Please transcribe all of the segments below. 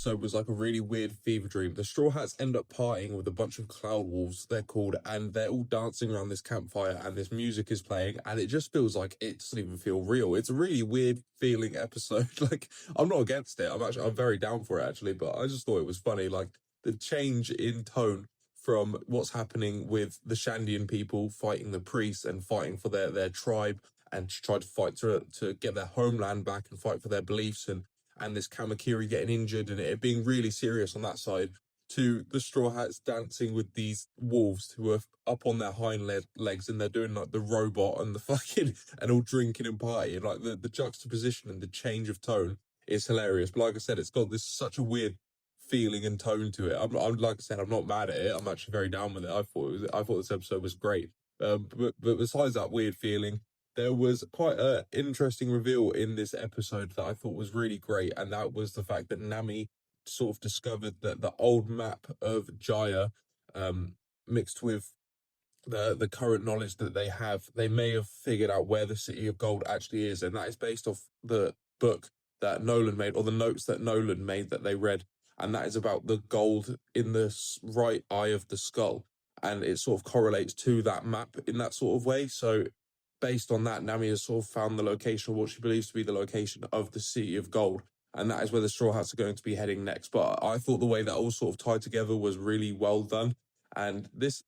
episode was like a really weird fever dream. The Straw Hats end up partying with a bunch of Cloud Wolves, they're called, and they're all dancing around this campfire and this music is playing and it just feels like it doesn't even feel real. It's a really weird feeling episode. Like, I'm not against it. I'm very down for it actually, but I just thought it was funny. Like the change in tone from what's happening with the Shandian people fighting the priests and fighting for their tribe and to try to fight to get their homeland back and fight for their beliefs and this Kamakiri getting injured and it being really serious on that side, to the Straw Hats dancing with these wolves who are up on their hind legs and they're doing like the robot and the fucking and all drinking and partying. Like the juxtaposition and the change of tone is hilarious. But like I said, it's got this such a weird feeling and tone to it. I'm like I said, I'm not mad at it. I'm actually very down with it. I thought this episode was great. But besides that weird feeling, there was quite an interesting reveal in this episode that I thought was really great, and that was the fact that Nami sort of discovered that the old map of Jaya, mixed with the current knowledge that they may have figured out where the City of Gold actually is, and that is based off the book that Nolan made, or the notes that Nolan made that they read, and that is about the gold in the right eye of the skull, and it sort of correlates to that map in that sort of way. So based on that, Nami has sort of found the location of what she believes to be the location of the City of Gold, and that is where the Straw Hats are going to be heading next. But I thought the way that all sort of tied together was really well done, and this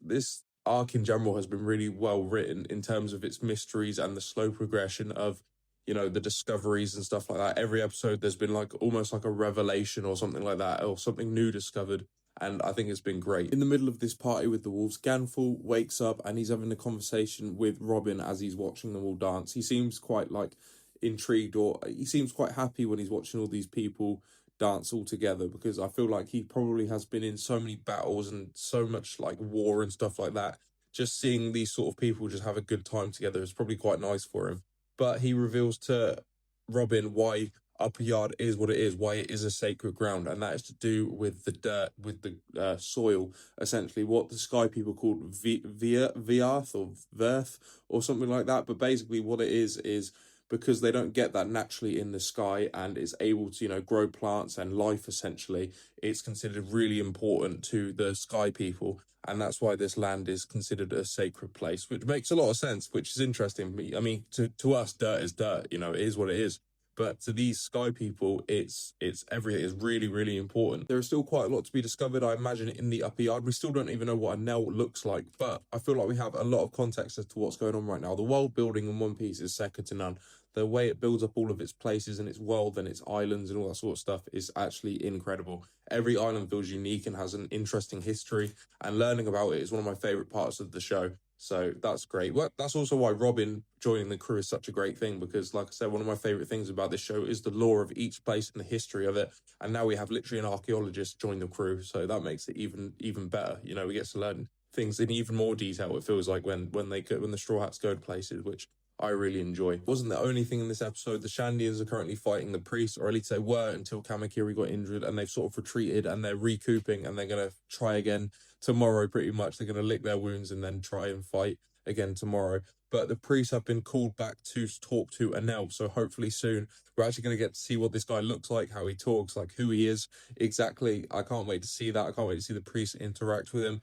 arc in general has been really well written in terms of its mysteries and the slow progression of, you know, the discoveries and stuff like that. Every episode there's been like almost like a revelation or something like that, or something new discovered, and I think it's been great. In the middle of this party with the wolves, Ganful wakes up and he's having a conversation with Robin as he's watching them all dance. He seems quite like intrigued, or he seems quite happy when he's watching all these people dance all together, because I feel like he probably has been in so many battles and so much like war and stuff like that. Just seeing these sort of people just have a good time together is probably quite nice for him. But he reveals to Robin why Upper Yard is what it is, why it is a sacred ground, and that is to do with the dirt, with the soil, essentially what the Sky people called Viarth or Verth or something like that. But basically what it is because they don't get that naturally in the sky and it's able to, you know, grow plants and life essentially, it's considered really important to the Sky people, and that's why this land is considered a sacred place, which makes a lot of sense, which is interesting. I mean, to us, dirt is dirt, you know, it is what it is. But to these Sky people, it's everything is really, really important. There is still quite a lot to be discovered, I imagine, in the Upper Yard. We still don't even know what a Nell looks like, but I feel like we have a lot of context as to what's going on right now. The world building in One Piece is second to none. The way it builds up all of its places and its world and its islands and all that sort of stuff is actually incredible. Every island feels unique and has an interesting history, and learning about it is one of my favourite parts of the show. So that's great. Well, that's also why Robin joining the crew is such a great thing, because like I said, one of my favorite things about this show is the lore of each place and the history of it. And now we have literally an archaeologist join the crew, so that makes it even better. You know, we get to learn things in even more detail, it feels like, when the Straw Hats go to places, which I really enjoy. It wasn't the only thing in this episode. The Shandians are currently fighting the priests, or at least they were until Kamakiri got injured, and they've sort of retreated and they're recouping, and they're going to try again tomorrow pretty much. They're going to lick their wounds and then try and fight again tomorrow. But the priests have been called back to talk to Enel, so hopefully soon we're actually going to get to see what this guy looks like, how he talks, like who he is exactly. I can't wait to see that. I can't wait to see the priests interact with him,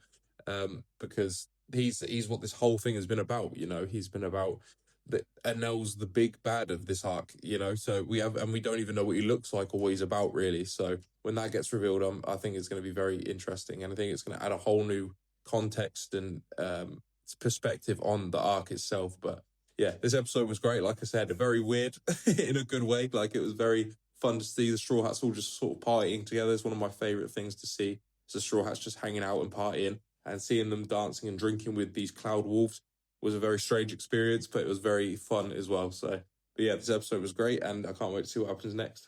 because he's what this whole thing has been about. You know, he's been about that Enel's the big bad of this arc, you know, so we don't even know what he looks like or what he's about really. So when that gets revealed, I think it's going to be very interesting, and I think it's going to add a whole new context and perspective on the arc itself. But yeah, this episode was great. Like I said, very weird in a good way. Like, it was very fun to see the Straw Hats all just sort of partying together. It's one of my favorite things to see. It's the Straw Hats just hanging out and partying, and seeing them dancing and drinking with these Cloud Wolves was a very strange experience, but it was very fun as well. So, but yeah, this episode was great, and I can't wait to see what happens next.